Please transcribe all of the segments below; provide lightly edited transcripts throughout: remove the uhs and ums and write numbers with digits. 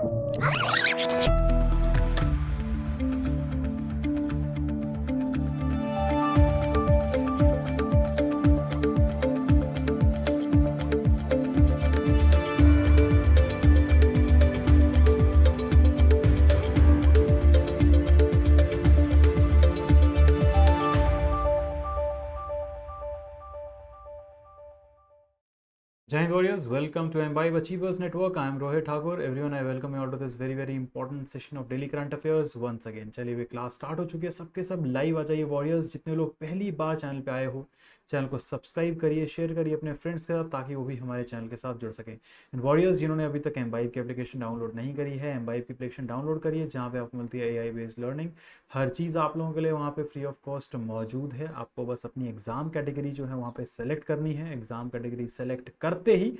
Jai Hind Warriors, welcome to Imbibe Achievers Network. I am Rohit Thakur. Everyone, I welcome you all to this very important session of daily current affairs once again. चलिए वे class start हो चुकी है, सबके सब live आ जाइए warriors. जितने लोग पहली बार चैनल पे आए हो, चैनल को सब्सक्राइब करिए, शेयर करिए अपने फ्रेंड्स के साथ, ताकि वो भी हमारे चैनल के साथ जुड़ सकें। एंड वॉरियर्स, जिन्होंने अभी तक एम्बाइब की एप्लीकेशन डाउनलोड नहीं करी है, एम्बाइब की एप्लीकेशन डाउनलोड करिए, जहाँ पे आपको मिलती है AI बेस्ड लर्निंग। हर चीज़ आप लोगों के लिए वहाँ पे फ्री ऑफ कॉस्ट मौजूद है। आपको बस अपनी एग्ज़ाम कैटेगरी जो है वहाँ पे सेलेक्ट करनी है। एग्ज़ाम कैटेगरी सेलेक्ट करते ही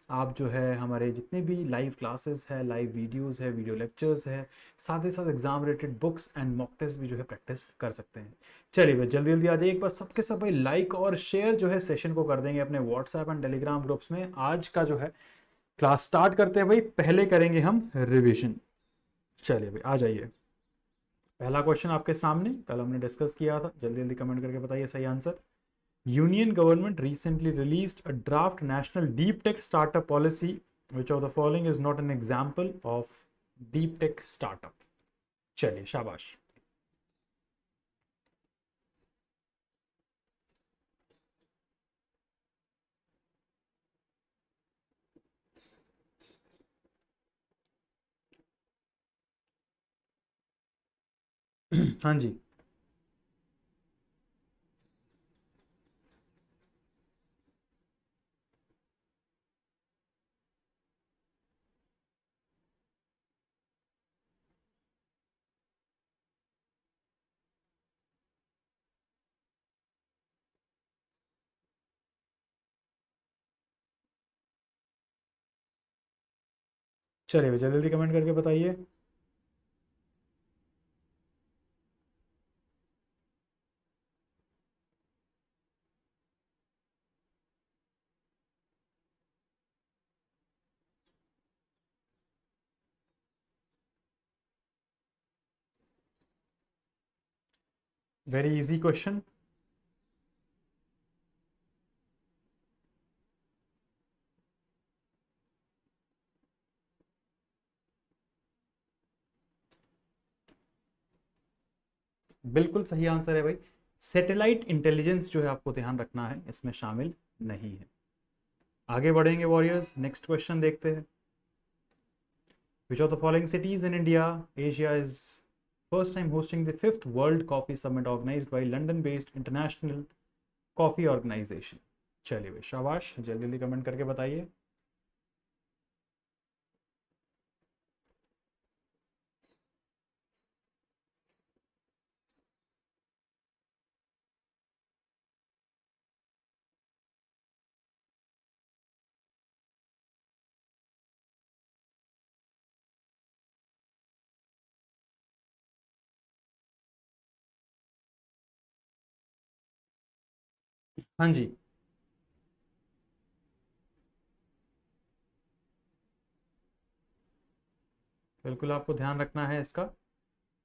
आप जो है हमारे जितने भी लाइव क्लासेस है, लाइव वीडियोस है, वीडियो लेक्चर्स है, साथ ही साथ exam related books and mock test भी जो है प्रैक्टिस कर सकते हैं। चलिए भाई जल्दी जल्दी आ जाइए, एक बार सबके सब भाई लाइक और शेयर जो है सेशन को कर देंगे अपने व्हाट्सएप एंड टेलीग्राम ग्रुप्स में। आज का जो है क्लास स्टार्ट करते हैं भाई, पहले करेंगे हम रिविजन। चलिए भाई आ जाइए, पहला क्वेश्चन आपके सामने, कल हमने डिस्कस किया था। जल्दी जल्दी कमेंट करके बताइए सही answer. Union government recently released a draft national deep tech startup policy. Which of the following is not an example of deep tech startup? चलिए शाबाश। हाँ जी, चलिए जल्दी जल्दी कमेंट करके बताइए। Very easy question. बिल्कुल सही आंसर है भाई। सैटेलाइट इंटेलिजेंस जो है आपको ध्यान रखना है, इसमें शामिल नहीं है। आगे बढ़ेंगे वॉरियर्स, नेक्स्ट क्वेश्चन देखते हैं। Which of the following cities in India, Asia is first time hosting the 5th World Coffee Summit organized by London-based International Coffee Organization? चलिए भाई शाबाश, जल्दी जल्दी कमेंट करके बताइए। हाँ जी, बिल्कुल आपको ध्यान रखना है इसका।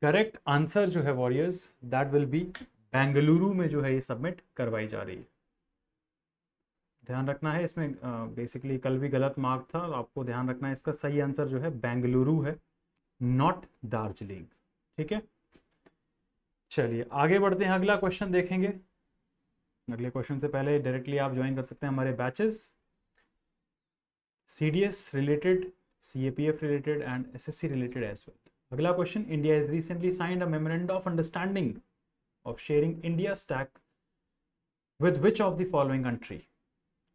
करेक्ट आंसर जो है warriors, that will be Bengaluru में जो है ये सबमिट करवाई जा रही है। ध्यान रखना है इसमें, बेसिकली कल भी गलत मार्क था, आपको ध्यान रखना है इसका सही आंसर जो है बेंगलुरु है, नॉट दार्जिलिंग। ठीक है, चलिए आगे बढ़ते हैं, अगला क्वेश्चन देखेंगे। अगले क्वेश्चन से पहले डायरेक्टली आप ज्वाइन कर सकते हैं हमारे batches, CDS related, CAPF related and SSC related as well. अगला question, India is recently signed a memorandum of understanding of sharing India stack with which of the following country?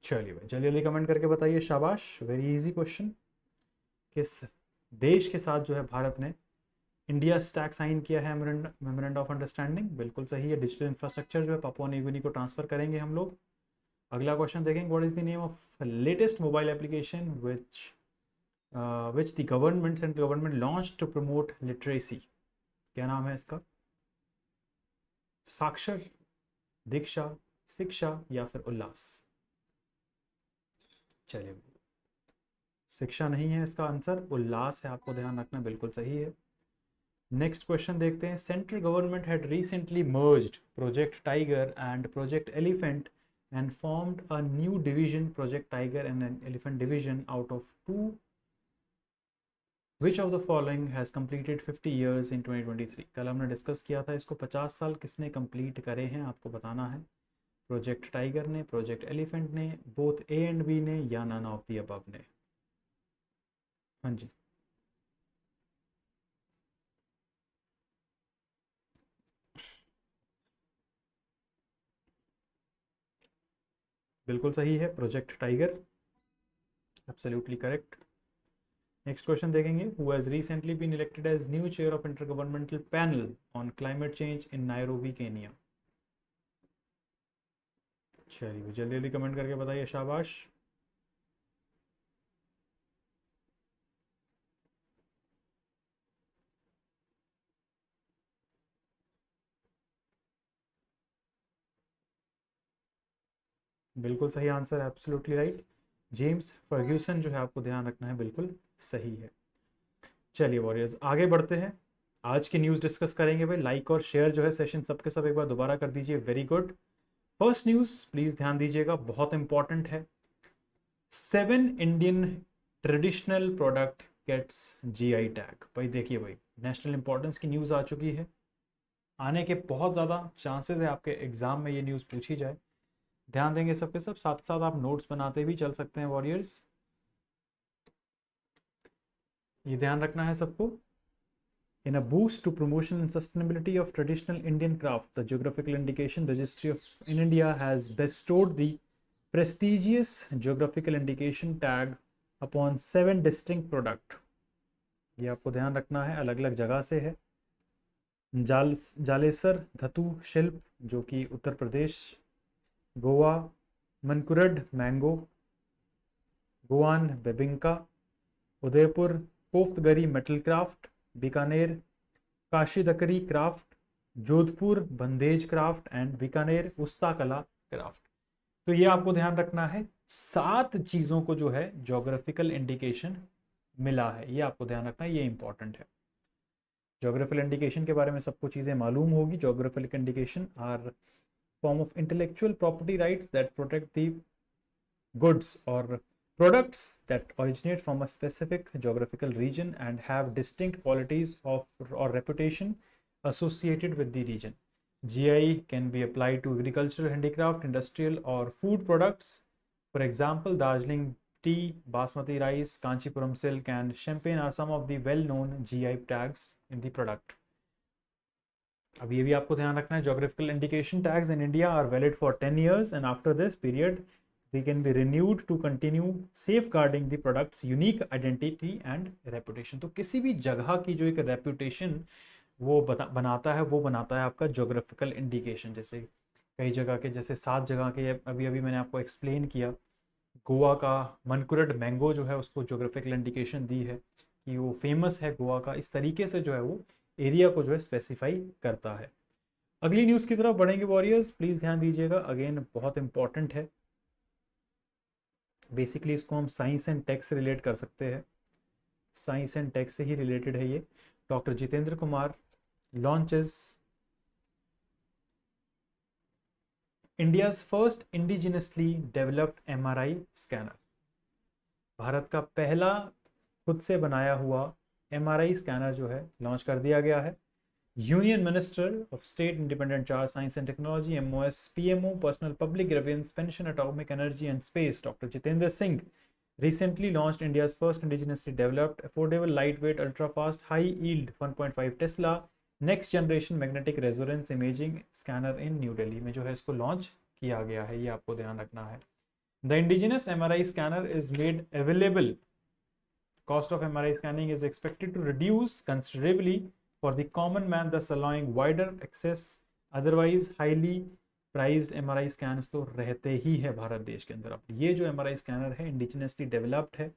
चलिए भाई जल्दी जल्दी कमेंट करके बताइए, शाबाश। Very easy question. किस देश के साथ जो है भारत ने इंडिया स्टैक साइन किया है मेमोरेंडम ऑफ अंडरस्टैंडिंग? बिल्कुल सही है, डिजिटल इंफ्रास्ट्रक्चर जो है पापुआ न्यू गिनी को ट्रांसफर करेंगे हम लोग। अगला क्वेश्चन देखेंगे, what is the name of latest mobile application which the central government launched to promote literacy? क्या नाम है इसका? साक्षर, दीक्षा, शिक्षा या फिर उल्लास? चलिए शिक्षा नहीं है इसका आंसर, उल्लास है, आपको ध्यान रखना, बिल्कुल सही है। नेक्स्ट क्वेश्चन देखते हैं। Central government had recently merged project tiger and project elephant and formed a new division, Project Tiger and an Elephant division, out of two. Which of the following has completed 50 years in 2023? कल हमने discuss किया था इसको, 50 साल किसने complete करे हैं आपको बताना है। प्रोजेक्ट टाइगर ने, प्रोजेक्ट एलिफेंट ने, बोथ ए एंड बी ने, या नन ऑफ दी अबव ने? हाँ जी, बिल्कुल सही है, project tiger, absolutely correct. Next question देखेंगे। Who has recently been elected as new chair of intergovernmental panel on climate change in Nairobi, Kenya? चलिए जल्दी जल्दी कमेंट करके बताइए, शाबाश। बिल्कुल सही answer, absolutely right. James Fergusson जो है, आपको ध्यान रखना है, बिल्कुल सही है। चलिए वॉरियर्स आगे बढ़ते हैं, आज की न्यूज़ डिस्कस करेंगे भाई। लाइक और शेयर जो है सेशन सबके सब एक बार दोबारा कर दीजिए, very good. First news please ध्यान दीजिएगा, बहुत इंपॉर्टेंट है। 7 Indian traditional product gets GI tag. भाई देखिए भाई, नेशनल इंपॉर्टेंस की न्यूज़ आ चुकी है, आने के बहुत ज़्यादा चांसेस है आपके एग्जाम में ये न्यूज़ पूछी जाए। ध्यान देंगे सबके सब, साथ साथ आप नोट्स बनाते भी चल सकते हैं वॉरियर्स, ये ध्यान रखना है सबको। In a boost to promotion and sustainability of traditional Indian craft, the Geographical Indication Registry in India has bestowed the prestigious Geographical Indication tag upon 7 distinct product। ये आपको ध्यान रखना है, अलग अलग जगह से है। जालेसर धातु शिल्प जो कि Uttar Pradesh, Goa Mankurad mango, Goan bebinca, Udaipur koftgari metal craft, Bikaner kashidakari craft, Jodhpur bandhej craft and Bikaner usta kala craft. तो ये आपको ध्यान रखना है, 7 चीज़ों को जो है जोग्राफिकल इंडिकेशन मिला है, ये आपको ध्यान रखना है, ये इंपॉर्टेंट है। जोग्राफिकल इंडिकेशन के बारे में सबको चीज़ें मालूम होगी। Geographical indication are form of intellectual property rights that protect the goods or products that originate from a specific geographical region and have distinct qualities of or reputation associated with the region. GI can be applied to agricultural, handicraft, industrial or food products. For example, Darjeeling tea, basmati rice, Kanchipuram silk and champagne are some of the well-known GI tags in the product. अब ये भी आपको ध्यान रखना है, geographical indication tags in India are valid for 10 years and after this period they can be renewed to continue safeguarding the product's unique identity and reputation। तो किसी भी जगह की जो एक रेपुटेशन वो बनाता है, वो बनाता है आपका जोग्राफिकल इंडिकेशन। जैसे कई जगह के, जैसे 7 जगह के अभी अभी मैंने आपको एक्सप्लेन किया, गोवा का मनकुरड मैंगो जो है उसको जोग्राफिकल इंडिकेशन दी है कि वो फेमस है गोवा का। इस तरीके से जो है वो एरिया को जो है स्पेसिफाई करता है। अगली न्यूज़ की तरफ बढ़ेंगे वॉरियर्स, प्लीज़ ध्यान दीजिएगा, अगेन बहुत इंपॉर्टेंट है। बेसिकली इसको हम साइंस एंड टेक से रिलेट कर सकते हैं, साइंस एंड टेक से ही रिलेटेड है ये। Doctor Jitendra Kumar launches India's first indigenously developed MRI scanner. Bharat का पहला खुद से बनाया हुआ एमआरआई स्कैनर जो है लॉन्च कर दिया गया है। Union minister of state independent charge science and technology MOS PMO personnel public grievance pension atomic energy and space doctor Jitendra Singh recently launched India's first indigenously developed affordable lightweight ultra fast high yield 1.5 Tesla next generation magnetic resonance imaging scanner in New Delhi में जो है इसको launch किया गया है, ये आपको ध्यान रखना है। The indigenous MRI scanner is made available. Cost of MRI scanning is expected to reduce considerably for the common man, thus allowing wider access. Otherwise highly prized MRI scanners तो रहते ही है भारत देश के अंदर। अब ये जो MRI स्कैनर है इंडिजिनसली डेवलप्ड है,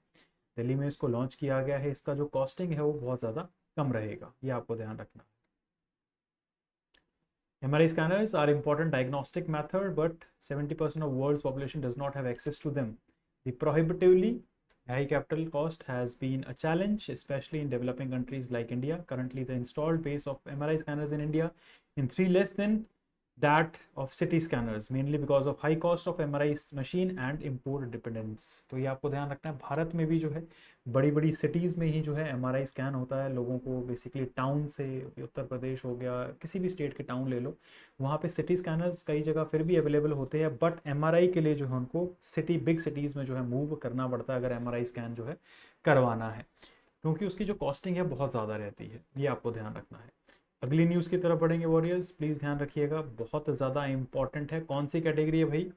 दिल्ली में इसको लॉन्च किया गया है, इसका जो कॉस्टिंग है वो बहुत ज़्यादा कम रहेगा, ये आपको ध्यान रखना। MRI scanners are important diagnostic method, but 70% of world's population does not have access to them. The prohibitively High capital cost has been a challenge, especially in developing countries like India. Currently, the installed base of MRI scanners in India in 3 less than that of CT scanners, mainly because of high cost of MRI machine and import dependence. तो ये आपको ध्यान रखना है, भारत में भी जो है बड़ी बड़ी सिटीज़ में ही जो है MRI स्कैन होता है लोगों को। बेसिकली टाउन से, उत्तर प्रदेश हो गया, किसी भी स्टेट के टाउन ले लो, वहाँ पे सिटी स्कैनर्स कई जगह फिर भी अवेलेबल होते हैं, बट MRI के लिए जो है उनको सिटी बिग सिटीज़ में जो है मूव करना पड़ता है अगर MRI स्कैन जो है करवाना है, क्योंकि उसकी जो कॉस्टिंग है बहुत ज़्यादा रहती है। ये आपको ध्यान रखना है। अगली न्यूज़ की तरफ बढ़ेंगे वॉरियर्स, प्लीज़ ध्यान रखिएगा, बहुत ज़्यादा इंपॉर्टेंट है। कौन सी कैटेगरी है भाई?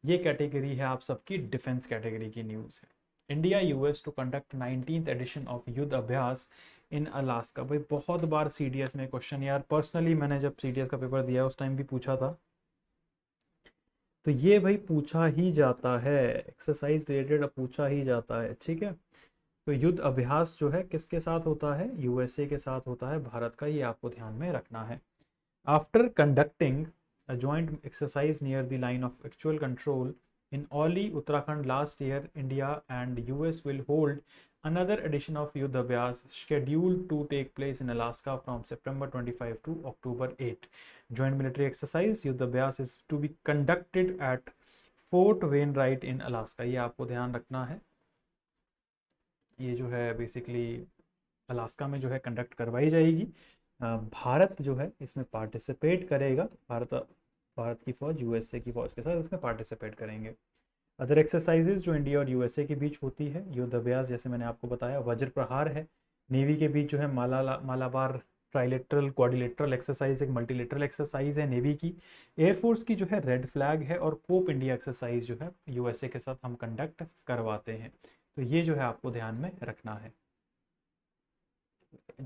ये कैटेगरी है आप सबकी डिफेंस कैटेगरी की न्यूज़ है। India US to conduct 19th edition of Yudh Abhyas in Alaska. भाई बहुत बार CDS में क्वेश्चन, यार पर्सनली मैंने जब CDS का पेपर दिया उस टाइम भी पूछा था, तो ये भाई पूछा ही जाता है, एक्सरसाइज रिलेटेड पूछा ही जाता है, ठीक है। तो युद्ध अभ्यास जो है किसके साथ होता है? USA के साथ होता है, भारत का, ये आपको ध्यान में रखना है। After conducting a joint exercise near the line of actual control in Oli, Uttarakhand last year, India and US will hold another edition of Yuddh Abhyas scheduled to take place in Alaska from September 25 to October 8. Joint military exercise Yuddh Abhyas is to be conducted at Fort Wainwright in Alaska. ये आपको ध्यान रखना है, ये जो है basically Alaska में जो है कंडक्ट करवाई जाएगी। भारत जो है इसमें पार्टिसिपेट करेगा, भारत की फौज USA की फौज के साथ इसमें पार्टिसिपेट करेंगे। अदर एक्सरसाइजेज जो इंडिया और USA के बीच होती है, युद्ध अभ्यास जैसे मैंने आपको बताया, वज्र प्रहार है। नेवी के बीच जो है मालाबार ट्राइलेटरल क्वाड्रिलेटरल एक्सरसाइज, एक मल्टीलेटरल एक्सरसाइज है नेवी की। एयरफोर्स की जो है रेड फ्लैग है, और कोप इंडिया एक्सरसाइज जो है USA के साथ हम कंडक्ट करवाते हैं। तो ये जो है आपको ध्यान में रखना है।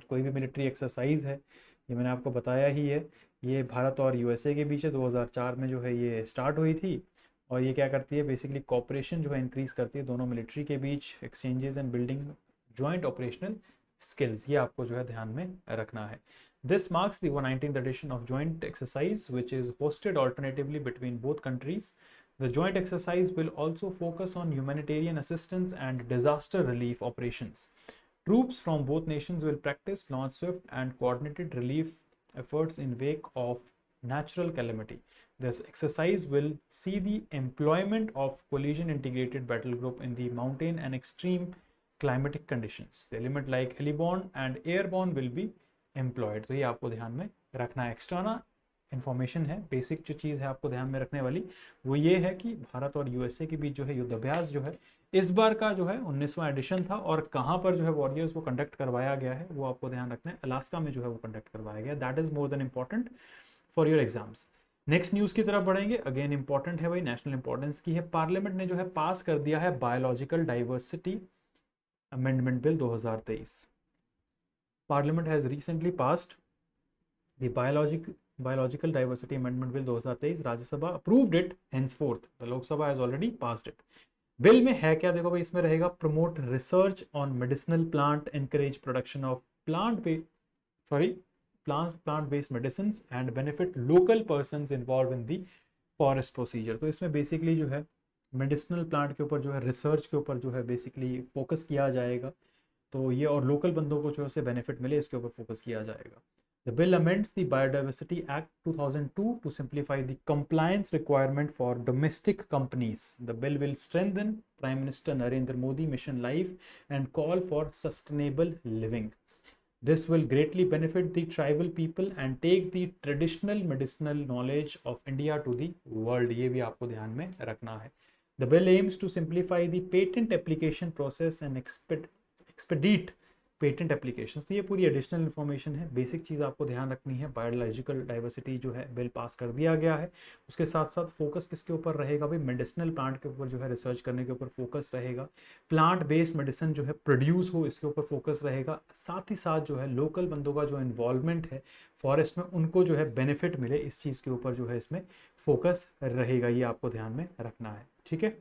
कोई भी मिलिट्री एक्सरसाइज है, ये मैंने आपको बताया ही है, ये भारत और USA के बीच है, 2004 में जो है ये स्टार्ट हुई थी। और ये क्या करती है, बेसिकली कॉपरेशन जो है इंक्रीज करती है दोनों मिलिट्री के बीच, exchanges and building joint operational skills, ये आपको जो है ध्यान में रखना है। This marks the 19th edition of joint exercise which is hosted alternatively between both countries. The joint exercise will also focus on humanitarian assistance and disaster relief operations. Troops from both nations will practice launch swift and coordinated relief efforts in wake of natural calamity. This exercise will see the employment of collision integrated battle group in the mountain and extreme climatic conditions. The element like heliborne and airborne will be employed. तो ये आपको ध्यान में रखना है। Extra ना information है, basic जो चीज़ है आपको ध्यान में रखने वाली वो ये है कि भारत और USA के बीच जो है युद्ध अभ्यास जो है इस बार का जो है 19वां एडिशन था, और कहाँ पर जो है वॉरियर्स को कंडक्ट करवाया गया है वो आपको ध्यान रखना है, अलास्का में जो है वो कंडक्ट करवाया गया। That is more than important for your exams. Next news की तरफ बढ़ेंगे, अगेन इंपॉर्टेंट है भाई, नेशनल इंपॉर्टेंस की है। पार्लियामेंट ने जो है पास कर दिया है biological diversity amendment bill 2023। Parliament has recently passed the Biological Diversity Amendment Bill 2023, Rajya Sabha approved it, henceforth the Lok Sabha has already passed it. Bill में है क्या, देखो भाई, इसमें रहेगा promote research on medicinal plant, encourage production of plant based medicine and benefit local persons involve in the forest procedure. तो इसमें basically जो है मेडिसिनल प्लांट के ऊपर जो है रिसर्च के ऊपर जो है बेसिकली फोकस किया जाएगा, तो ये और लोकल बंदों को जो है बेनिफिट मिले इसके ऊपर फोकस किया जाएगा। The bill amends the Biodiversity Act 2002 to simplify the compliance requirement for domestic companies. The bill will strengthen Prime Minister Narendra Modi Mission Life and call for sustainable living. This will greatly benefit the tribal people and take the traditional medicinal knowledge of India to the world. ये भी आपको ध्यान में रखना है। The bill aims to simplify the patent application process and expedite patent applications. तो ये पूरी एडिशनल इन्फॉर्मेशन है, बेसिक चीज़ आपको ध्यान रखनी है। बायोलॉजिकल डाइवर्सिटी जो है बिल पास कर दिया गया है, उसके साथ साथ फोकस किसके ऊपर रहेगा भाई, मेडिसिनल प्लांट के ऊपर जो है रिसर्च करने के ऊपर फोकस रहेगा। प्लांट बेस्ड मेडिसिन जो है प्रोड्यूस हो इसके ऊपर फोकस रहेगा। साथ ही साथ जो है लोकल बंदों का जो इन्वॉल्वमेंट है फॉरेस्ट में, उनको जो है बेनिफिट मिले, इस चीज़ के ऊपर जो है इसमें फोकस रहेगा, ये आपको ध्यान में रखना है, ठीक है।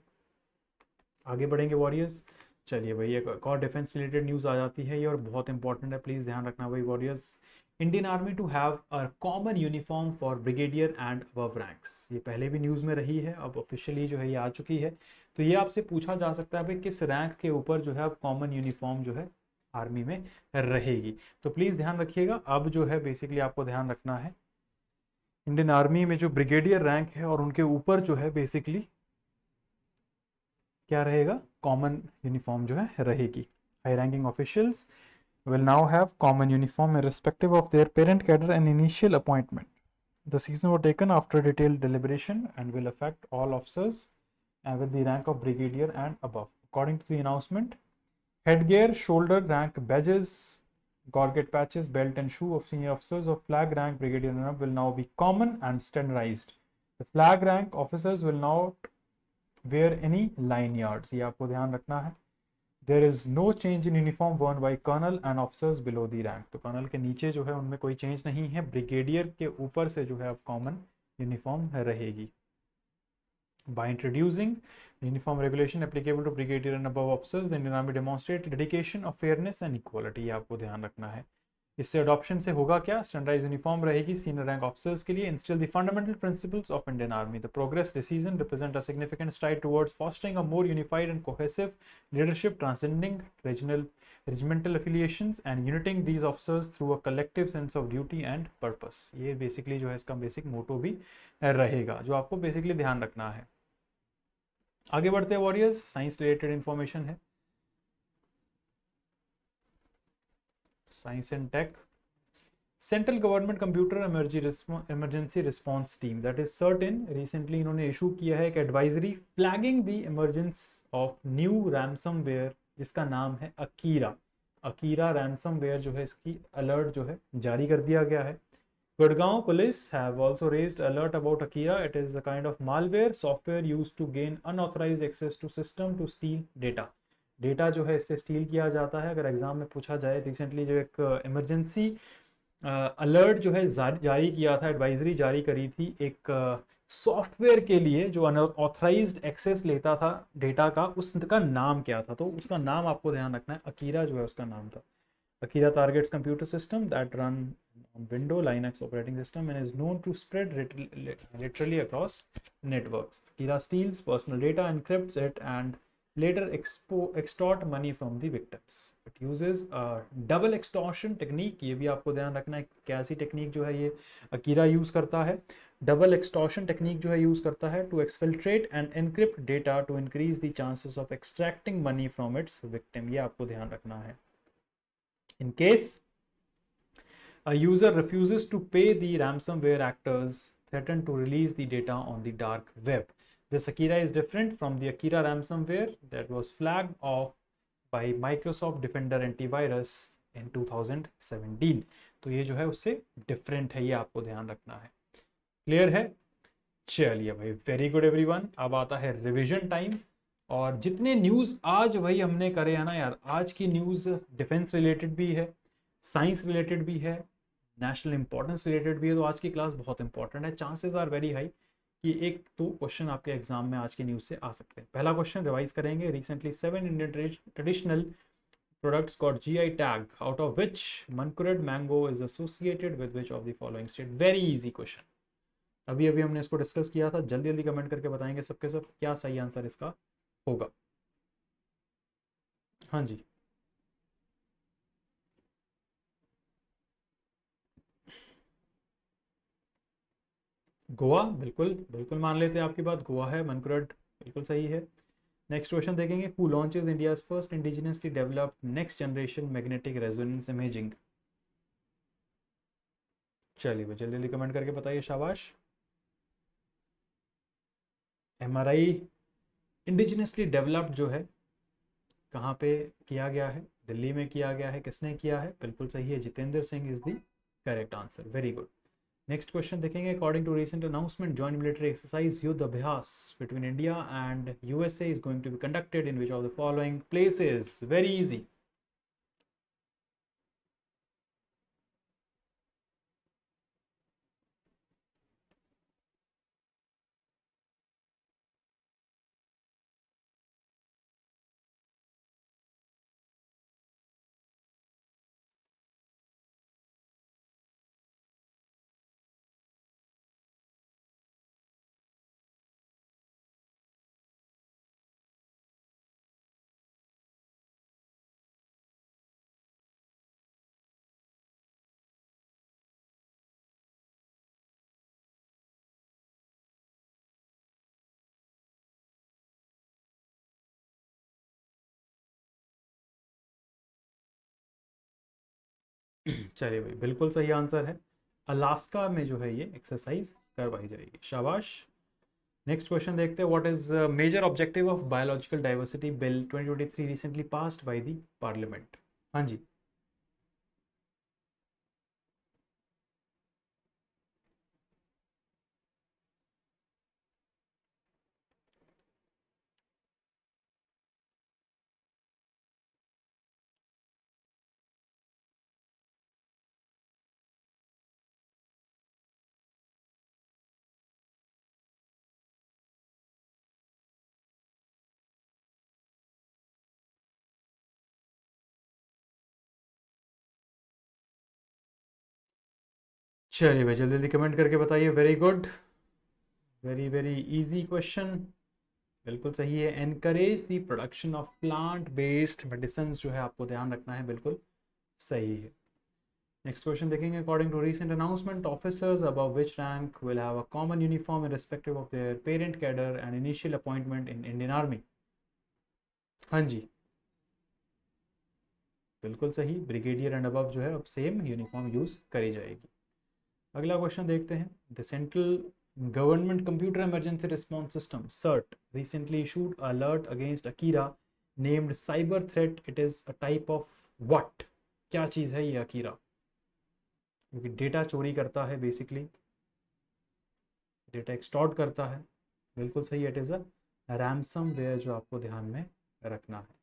आगे बढ़ेंगे वॉरियर्स। चलिए भाई एक और डिफेंस रिलेटेड न्यूज़ आ जाती है, ये और बहुत इंपॉर्टेंट है, प्लीज़ ध्यान रखना भाई warriors. Indian army to have a common uniform for brigadier and above ranks. ये पहले भी न्यूज़ में रही है, अब ऑफिशियली जो है ये आ चुकी है। तो ये आपसे पूछा जा सकता है भाई किस रैंक के ऊपर जो है अब कॉमन यूनिफॉर्म जो है आर्मी में रहेगी। तो प्लीज ध्यान रखिएगा, अब जो है बेसिकली आपको ध्यान रखना है इंडियन आर्मी में जो ब्रिगेडियर रैंक है और उनके ऊपर जो है बेसिकली क्या रहेगा, कॉमन यूनिफॉर्म जो है रहेगी। High ranking officials will now have common uniform irrespective of their parent cadre and initial appointment. The decisions were taken after detailed deliberation and will affect all officers and with the rank of brigadier and above. According to the announcement, headgear, shoulder rank badges, gorget patches, belt and shoe of senior officers of flag rank brigadier and above will now be common and standardized. The flag rank officers will not wear any lanyards. ये आपको ध्यान रखना है। There is no change in uniform worn by colonel and officers below the rank. तो colonel के नीचे जो है उनमें कोई चेंज नहीं है, ब्रिगेडियर के ऊपर से जो है अब कॉमन यूनिफॉर्म रहेगी। By introducing uniform regulation applicable to brigadier and above officers the Indian army demonstrate dedication of fairness and equality. ये आपको ध्यान रखना है। इससे अडॉप्शन से होगा क्या, स्टैंडर्डाइज यूनिफॉर्म रहेगी सीनियर रैंक ऑफिसर्स के लिए। Instil the fundamental principles of Indian army. The progress decision represent a significant STRIDE towards fostering a more unified and cohesive leadership transcending regional regimental affiliations and uniting these officers through a collective sense of duty and purpose। ये basically जो है इसका basic मोटो भी रहेगा जो आपको basically ध्यान रखना है। आगे बढ़ते हैं वॉरियर्स, साइंस रिलेटेड इंफॉर्मेशन है, science and tech. Central government computer emergency response team that is CERT-In recently इन्होंने इशू किया है एक advisory flagging the emergence of new ransomware जिसका नाम है अकीरा। अकीरा रैंसमवेयर जो है इसकी अलर्ट जो है जारी कर दिया गया है। Gurgaon police have also raised alert about Akira. It is a kind of malware software used to gain unauthorized access to system to steal data. Data जो है इससे स्टील किया जाता है। अगर एग्जाम में पूछा जाए, रिसेंटली जो एक इमरजेंसी अलर्ट जो है जारी किया था, एडवाइजरी जारी करी थी एक सॉफ्टवेयर के लिए जो अनऑथराइज्ड एक्सेस लेता था डेटा का, उसका नाम क्या था, तो उसका नाम आपको ध्यान रखना है, अकीरा जो है उसका नाम था। Akira targets computer system that run on Windows Linux operating system and is known to spread literally across networks. Akira steals personal data, encrypts it, and later extort money from the victims. It uses a double extortion technique। ये भी आपको ध्यान रखना है कैसी technique जो है ये Akira यूज करता है। डबल एक्सटॉर्शन टेक्निक जो है यूज करता है to exfiltrate and encrypt data to increase the chances of extracting money from its victim. ये आपको ध्यान रखना है। In case a user refuses to pay, the ransomware actors threaten to release the data on the dark web. This Akira is different from the Akira ransomware that was flagged off by Microsoft Defender Antivirus in 2017। तो ये जो है उससे different है, ये आपको ध्यान रखना है। क्लियर है? चलिए भाई, वेरी गुड एवरीवन। अब आता है रिवीजन टाइम। और जितने न्यूज़ आज भाई हमने करे हैं ना यार, आज की न्यूज़ डिफेंस रिलेटेड भी है, साइंस रिलेटेड भी है, नेशनल इंपॉर्टेंस रिलेटेड भी है। तो आज की क्लास बहुत इंपॉर्टेंट है। चांसेस आर वेरी हाई कि एक दो क्वेश्चन आपके एग्जाम में आज की न्यूज़ से आ सकते हैं। पहला क्वेश्चन रिवाइज करेंगे। Recently 7 Indian traditional products got GI tag, out of which Mankured mango is associated with which of the following state? Very easy question। अभी अभी हमने इसको डिस्कस किया था। जल्दी जल्दी कमेंट करके बताएंगे सबके सब क्या सही आंसर इसका होगा। हाँ जी, गोवा, बिल्कुल बिल्कुल मान लेते हैं आपकी बात, गोवा है, मनकुरड बिल्कुल सही है। नेक्स्ट क्वेश्चन देखेंगे। Who launches India's first indigenously developed next generation magnetic resonance imaging. चलिए जल्दी जल्दी कमेंट करके बताइए, शाबाश। एमआरआई इंडिजिनियसली डेवलप्ड जो है कहाँ पे किया गया है? दिल्ली में किया गया है। किसने किया है? बिल्कुल सही है, Jitendra Singh is the correct answer. Very good. Next question देखेंगे। According to recent announcement, joint military exercise Yudh Abhyas between India and USA is going to be conducted in which of the following places? Very easy. चलिए भाई, बिल्कुल सही answer है। Alaska में जो है ये एक्सरसाइज करवाई जाएगी, शाबाश। नेक्स्ट क्वेश्चन देखते हैं, what is major objective of biological diversity bill 2023 recently passed by the parliament? हाँ जी। चलिए भाई, जल्दी जल्दी कमेंट करके बताइए। Very good, very very easy question, बिल्कुल सही है। Encourage the production of plant based medicine जो है आपको ध्यान रखना है, बिल्कुल सही है। नेक्स्ट क्वेश्चन देखेंगे, according to recent announcement officers above which rank will have a common uniform in respective of their parent cadre and initial appointment in Indian army? हाँ जी, बिल्कुल सही। ब्रिगेडियर एंड अबव जो है अब सेम यूनिफॉर्म यूज करी जाएगी। अगला question देखते हैं, the central government computer emergency response system CERT recently issued alert against Akira named cyber threat, it is a type of what? क्या चीज़ है ये अकीरा? क्योंकि डेटा चोरी करता है, बेसिकली डेटा एक्सटॉर्ट करता है। बिल्कुल सही, इट इज़ अ रैमसम वेयर जो आपको ध्यान में रखना है।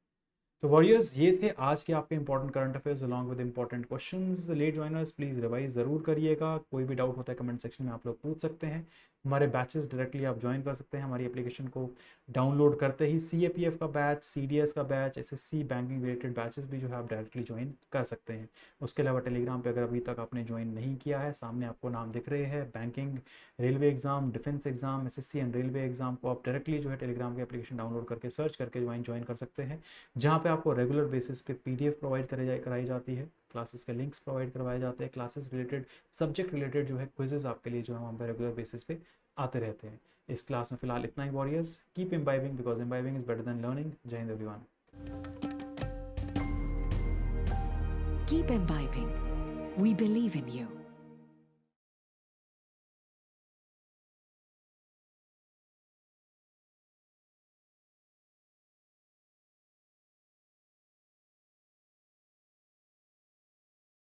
तो वॉरियर्स, ये थे आज के आपके important current affairs along with important questions. Late joiners please revise ज़रूर करिएगा। कोई भी डाउट होता है कमेंट सेक्शन में आप लोग पूछ सकते हैं। हमारे बैचेस डायरेक्टली आप ज्वाइन कर सकते हैं हमारी एप्लीकेशन को डाउनलोड करते ही। CAPF का बैच, CDS का batch, SSC banking related batches भी जो है आप डायरेक्टली ज्वाइन कर सकते हैं। उसके अलावा टेलीग्राम पे अगर अभी तक आपने ज्वाइन नहीं किया है, सामने आपको नाम दिख रहे हैं, banking, railway exam, defence exam, SSC and railway exam को आप डायरेक्टली जो है टेलीग्राम की एप्लीकेशन डाउनलोड करके सर्च करके ज्वाइन कर सकते हैं, जहाँ पे आपको रेगुलर बेसिस पे PDF प्रोवाइड कराई जाती है, क्लासेस के लिंक्स प्रोवाइड करवाए जाते हैं, क्लासेस रिलेटेड, सब्जेक्ट रिलेटेड जो है क्विजेज आपके लिए जो है वहाँ पे रेगुलर बेसिस पे आते रहते हैं। इस क्लास में फिलहाल इतना ही warriors. Keep imbibing because imbibing is better than learning. जय हिंद everyone. Keep imbibing. We believe in you.